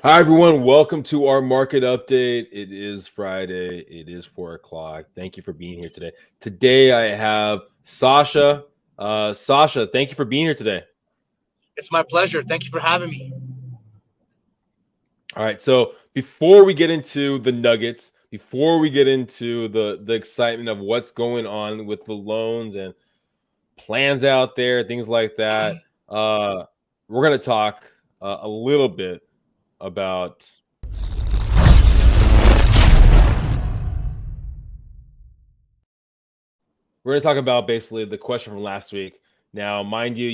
Hi, everyone. Welcome to our market update. It is Friday. It is 4 o'clock. Thank you for being here today. Today, I have Sacha. Sacha, thank you for being here today. It's my pleasure. Thank you for having me. All right. So, before we get into the nuggets, before we get into the excitement of what's going on with the loans and plans out there, things like that, we're going to talk a little bit about we're going to talk about basically the question from last week. Now, mind you,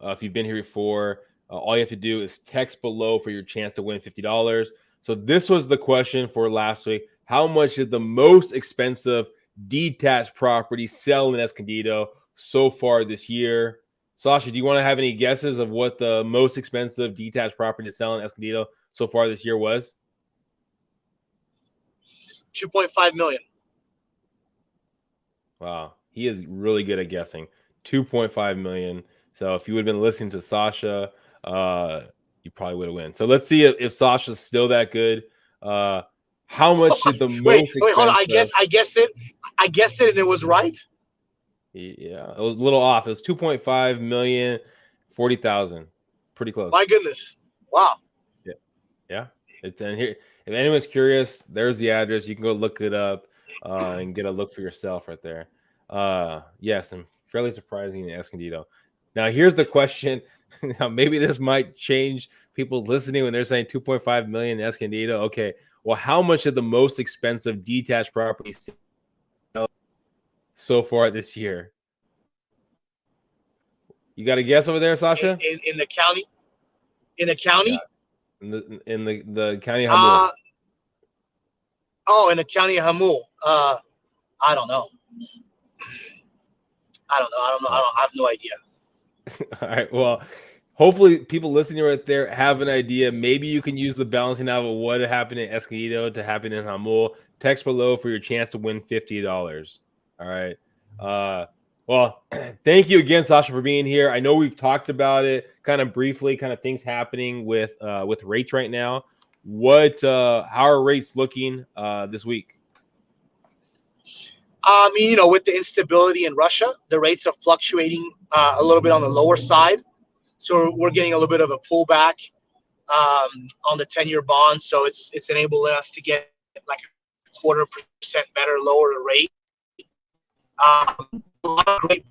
if you've been here before, all you have to do is text below for your chance to win $50. So this was the question for last week. How much did the most expensive detached property sell in Escondido so far this year? Sacha, do you want to have any guesses of what the most expensive detached property to sell in Escondido so far this year was? 2.5 million. Wow, he is really good at guessing. 2.5 million. So if you would have been listening to Sacha, you probably would have won. So let's see if Sasha's still that good. How much did the most wait, hold on. expensive? I guessed it. I guessed it, and it was right. Yeah, it was a little off. It was 2.5 million, 40,000. Pretty close. My goodness! Wow. Yeah. And here, if anyone's curious, there's the address. You can go look it up and get a look for yourself right there. Yes, and fairly surprising in Escondido. Now, here's the question. Now, maybe this might change people's listening when they're saying 2.5 million in Escondido. Okay, well, how much did the most expensive detached property sell so far this year? You got a guess over there, Sacha? In the county. In the county. Yeah, in the county of Hamul. Uh in the county of Hamul. I don't know. I have no idea. All right. Well, hopefully people listening right there have an idea. Maybe you can use the balancing out of what happened in Escondido to happen in Hamul. Text below for your chance to win $50. All right. Well, thank you again, Sacha, for being here. I know we've talked about it kind of briefly, kind of things happening with rates right now. How are rates looking this week? With the instability in Russia, the rates are fluctuating a little bit on the lower side. So we're getting a little bit of a pullback on the 10-year bond. So it's enabling us to get like a 0.25% better, lower rate. A lot of great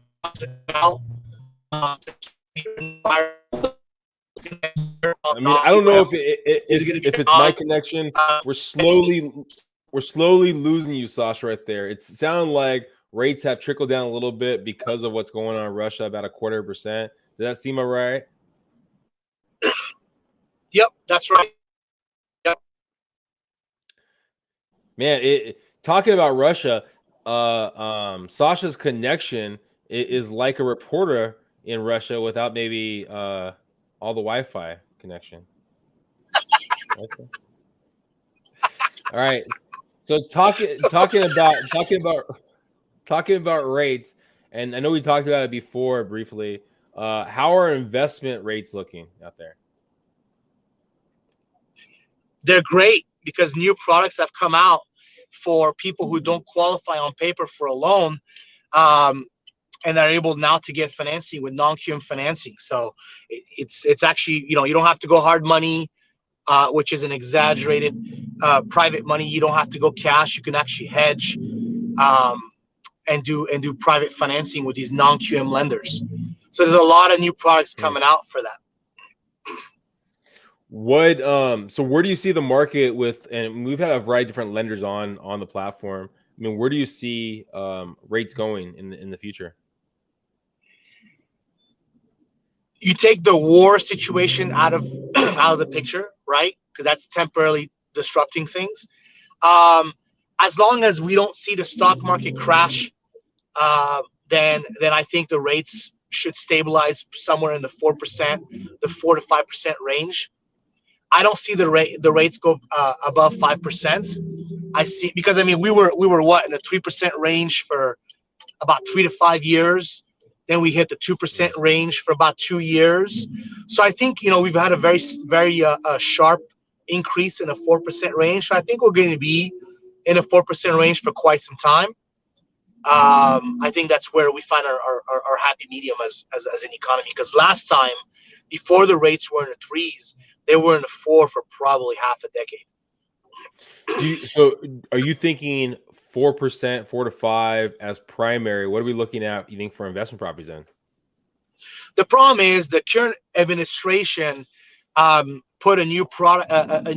now. I mean, I don't know if it's my connection. We're slowly losing you, Sacha, right there. It sounds like rates have trickled down a little bit because of what's going on in Russia, about 0.25%. Does that seem all right? Yep, that's right. Yep. Man, talking about Russia, Sasha's connection is like a reporter in Russia without maybe all the Wi-Fi connection. All right. So talking about rates, and I know we talked about it before briefly. How are investment rates looking out there? They're great because new products have come out for people who don't qualify on paper for a loan, and they're able now to get financing with non-QM financing. So it's actually, you don't have to go hard money, which is an exaggerated private money. You don't have to go cash. You can actually hedge and do private financing with these non-QM lenders. So there's a lot of new products coming out for that. So where do you see the market with, and we've had a variety of different lenders on the platform. I mean, where do you see rates going in the future? You take the war situation out of the picture, right? Because that's temporarily disrupting things. As long as we don't see the stock market crash, then I think the rates should stabilize somewhere in the 4%, the 4 to 5% range. I don't see the rates go above 5%. I see, because I mean we were what, in the 3% range for about 3 to 5 years. Then we hit the 2% range for about 2 years. So I think we've had a very sharp increase in a 4% range. So I think we're going to be in a 4% range for quite some time. I think that's where we find our happy medium as an economy. Because last time, before the rates were in the threes, they were in the four for probably half a decade. So are you thinking 4%, 4 to 5 as primary? What are we looking at, you think, for investment properties then? The problem is the current administration put a new product, they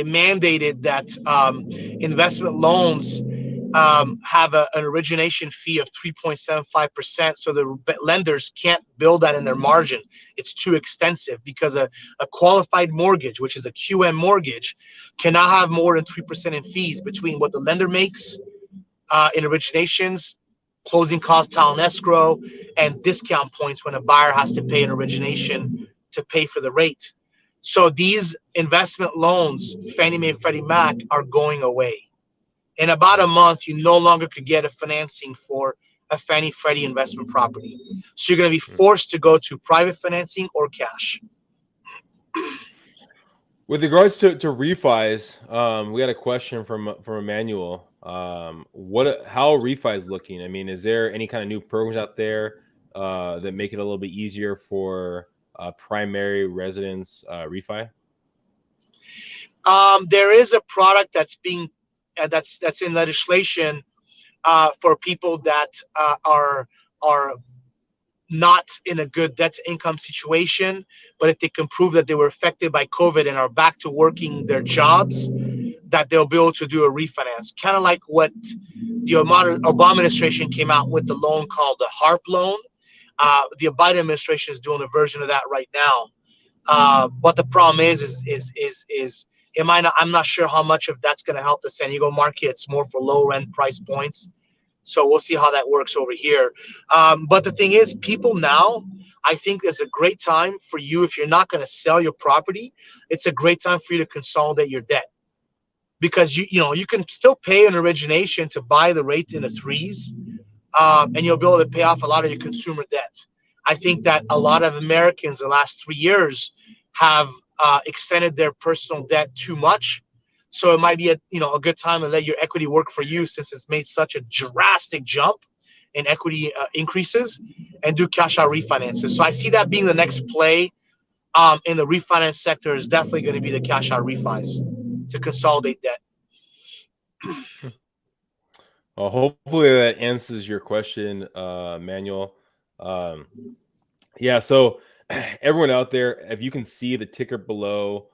mandated that investment loans have an origination fee of 3.75%. So the lenders can't build that in their margin. It's too extensive because a qualified mortgage, which is a QM mortgage, cannot have more than 3% in fees between what the lender makes in originations, closing costs, talent escrow, and discount points when a buyer has to pay an origination to pay for the rate. So these investment loans, Fannie Mae, Freddie Mac, are going away. In about a month, you no longer could get a financing for a Fannie Freddie investment property. So you're going to be forced to go to private financing or cash. With regards to refis, we got a question from Emmanuel. How refi is looking? I mean, is there any kind of new programs out there that make it a little bit easier for primary residence refi? There is a product that's being that's in legislation for people that are not in a good debt to income situation, but if they can prove that they were affected by COVID and are back to working their jobs, that they'll be able to do a refinance. Kind of like what the Obama administration came out with, the loan called the HARP loan. The Biden administration is doing a version of that right now. But the problem is I'm not sure how much of that's going to help the San Diego market. It's more for low end price points. So we'll see how that works over here. But the thing is, people now, I think there's a great time for you, if you're not going to sell your property, it's a great time for you to consolidate your debt. Because you can still pay an origination to buy the rate in the threes, and you'll be able to pay off a lot of your consumer debt. I think that a lot of Americans the last 3 years have extended their personal debt too much. So it might be a good time to let your equity work for you, since it's made such a drastic jump in equity increases, and do cash out refinances. So I see that being the next play in the refinance sector is definitely going to be the cash out refis to consolidate debt. Well, hopefully that answers your question, Manuel. Yeah, so everyone out there, if you can see the ticker below,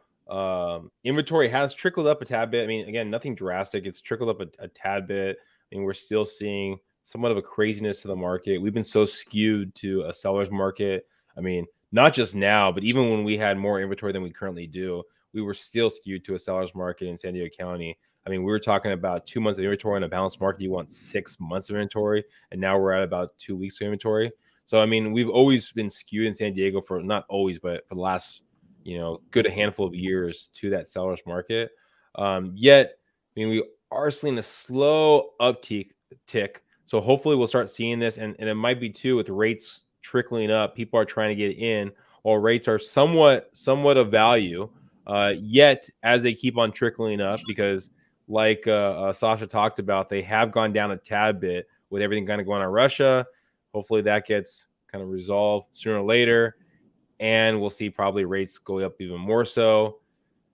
inventory has trickled up a tad bit. I mean, again, nothing drastic. It's trickled up a tad bit. I mean, we're still seeing somewhat of a craziness to the market. We've been so skewed to a seller's market. I mean, not just now, but even when we had more inventory than we currently do, we were still skewed to a seller's market in San Diego County. I mean, we were talking about 2 months of inventory in a balanced market. You want 6 months of inventory, and now we're at about 2 weeks of inventory. So, I mean, we've always been skewed in San Diego for not always, but for the last, good handful of years to that seller's market. Yet, I mean, we are seeing a slow uptick. So hopefully we'll start seeing this, and it might be too with rates trickling up. People are trying to get in, while rates are somewhat of value. Yet as they keep on trickling up, because like Sacha talked about, they have gone down a tad bit with everything kind of going on in Russia. Hopefully that gets kind of resolved sooner or later, and we'll see probably rates go up even more so.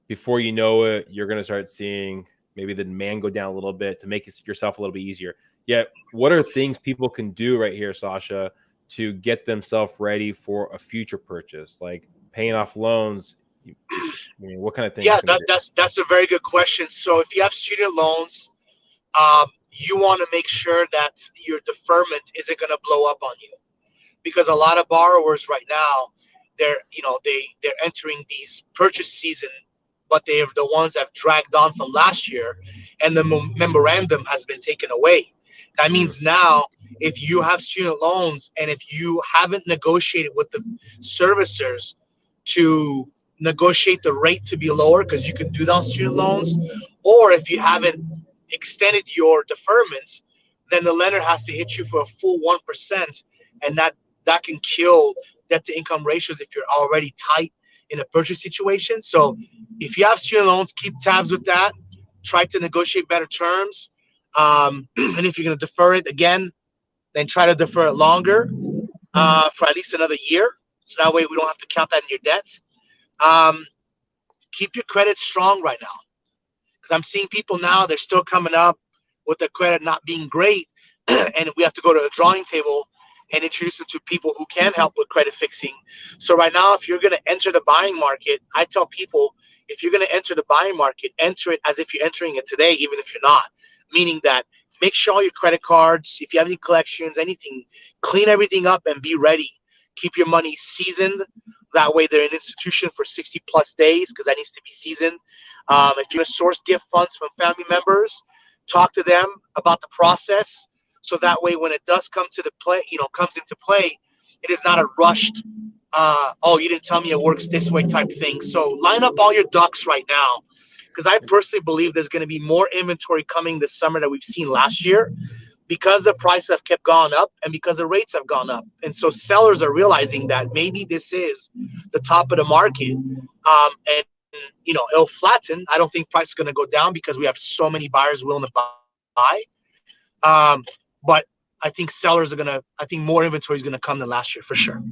Before you know it, you're going to start seeing maybe the demand go down a little bit to make yourself a little bit easier. Yet, what are things people can do right here, Sacha, to get themselves ready for a future purchase, like paying off loans? I mean, what kind of things? Yeah, that's a very good question. So if you have student loans, you want to make sure that your deferment isn't going to blow up on you, because a lot of borrowers right now, they're entering these purchase season, but they're the ones that have dragged on from last year, and the memorandum has been taken away. That means now, if you have student loans and if you haven't negotiated with the servicers to negotiate the rate to be lower, because you can do that on student loans, or if you haven't extended your deferments, then the lender has to hit you for a full 1%, and that can kill debt to income ratios if you're already tight in a purchase situation. So if you have student loans, keep tabs with that. Try to negotiate better terms. And if you're going to defer it again, then try to defer it longer for at least another year. So that way we don't have to count that in your debt. Keep your credit strong right now. Because I'm seeing people now, they're still coming up with their credit not being great. And we have to go to the drawing table and introduce them to people who can help with credit fixing. So right now, if you're going to enter the buying market, I tell people, if you're going to enter the buying market, enter it as if you're entering it today, even if you're not. Meaning that make sure all your credit cards, if you have any collections, anything, clean everything up and be ready. Keep your money seasoned. That way they're an institution for 60 plus days because that needs to be seasoned. If you're going to source gift funds from family members, talk to them about the process. So that way, when it does come to the play, comes into play, it is not a rushed, oh, you didn't tell me it works this way type thing. So line up all your ducks right now, because I personally believe there's going to be more inventory coming this summer than we've seen last year, because the prices have kept going up and because the rates have gone up. And so sellers are realizing that maybe this is the top of the market, and it'll flatten. I don't think price is going to go down because we have so many buyers willing to buy. But I think I think more inventory is going to come than last year for sure.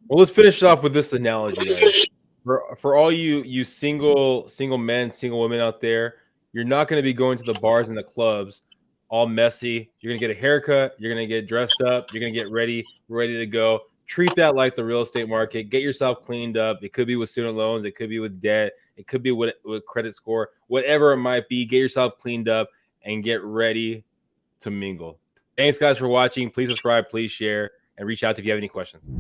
Well, let's finish off with this analogy, guys. For all you single men, single women out there, you're not going to be going to the bars and the clubs all messy. You're going to get a haircut. You're going to get dressed up. You're going to get ready to go. Treat that like the real estate market. Get yourself cleaned up. It could be with student loans. It could be with debt. It could be with credit score. Whatever it might be, get yourself cleaned up and get ready to mingle. Thanks, guys, for watching. Please subscribe, please share, and reach out if you have any questions.